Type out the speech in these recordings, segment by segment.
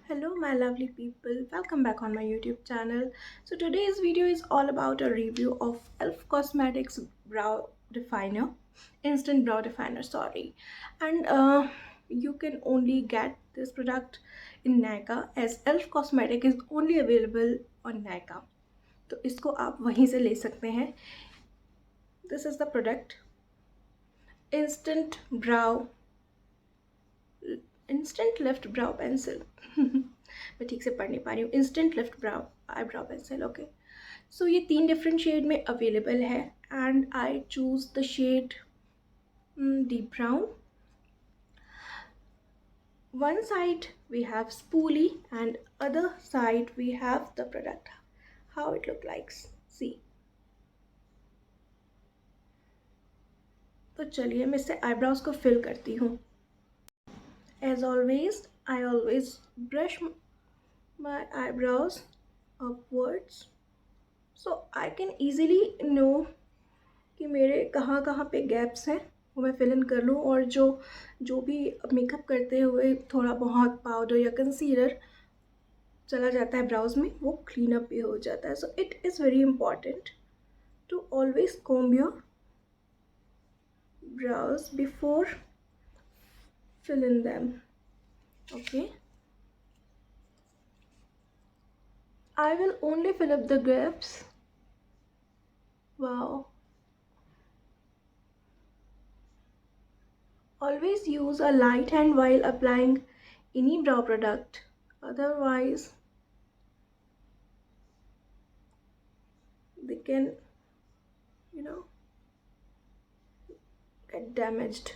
Hello my lovely people, welcome back on my YouTube channel. So today's video is all about a review of e.l.f cosmetics brow definer, instant brow definer, sorry. And you can only get this product in Nykaa as e.l.f cosmetic is only available on Nykaa. तो इसको आप वहीं से ले सकते हैं. This is the product, instant lift brow pencil. मैं ठीक से पढ़ नहीं पा रही हूँ. Instant lift brow eyebrow pencil. Okay, so ये 3 डिफरेंट शेड में अवेलेबल है and I choose the shade deep brown. One side we have spoolie and other side we have the product. How it look like, see. तो चलिए मैं इससे eyebrows को fill करती हूँ. As always, I always brush my eyebrows upwards so I can easily know कि मेरे कहाँ कहाँ पे गैप्स हैं वो मैं फिल इन कर लूँ. और जो भी मेकअप करते हुए थोड़ा बहुत पाउडर या कंसीलर चला जाता है ब्राउज में, वो क्लीन अप भी हो जाता है. So it is very important to always comb your brows before fill in them. Okay, I will only fill up the gaps. Wow. Always use a light hand while applying any brow product, otherwise they can get damaged.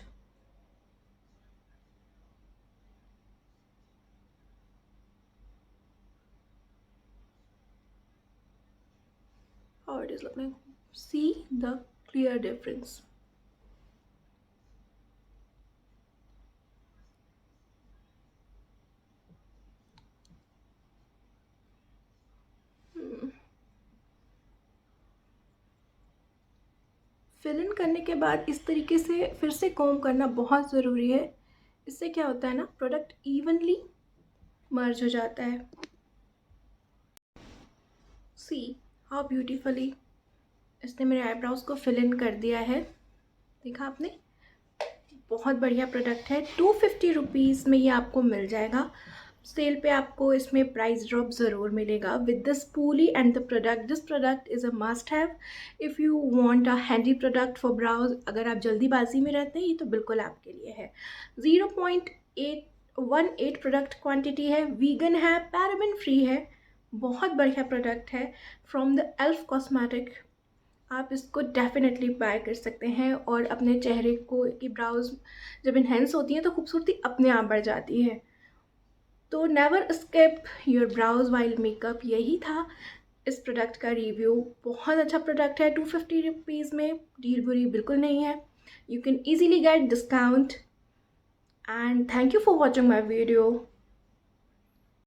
How it is looking. See the clear difference. Fill in करने के बाद इस तरीके से फिर से comb करना बहुत ज़रूरी है. इससे क्या होता है ना, प्रोडक्ट इवनली मर्ज हो जाता है. सी हाउ ब्यूटीफुली इसने मेरे आईब्राउज को फिल इन कर दिया है. देखा आपने, बहुत बढ़िया प्रोडक्ट है. 250 रुपीज़ में ये आपको मिल जाएगा. सेल पे आपको इसमें प्राइस ड्रॉप ज़रूर मिलेगा with the spoolie and the product. This product is a must have if you want a handy product for brows. अगर आप जल्दीबाजी में रहते हैं ये तो बिल्कुल आपके लिए है. 0.818 प्रोडक्ट क्वांटिटी है, वीगन है, पैराबेन फ्री है. बहुत बढ़िया प्रोडक्ट है फ्रॉम द e.l.f कॉस्मेटिक. आप इसको डेफिनेटली बाय कर सकते हैं और अपने चेहरे को की ब्राउज जब इन्हेंस होती हैं तो खूबसूरती अपने आप बढ़ जाती है. तो never skip your browse while makeup. यही था इस प्रोडक्ट का रिव्यू. बहुत अच्छा प्रोडक्ट है. 250 रुपीज़ में डील बुरी बिल्कुल नहीं है. You can easily get discount. And thank you for watching my video.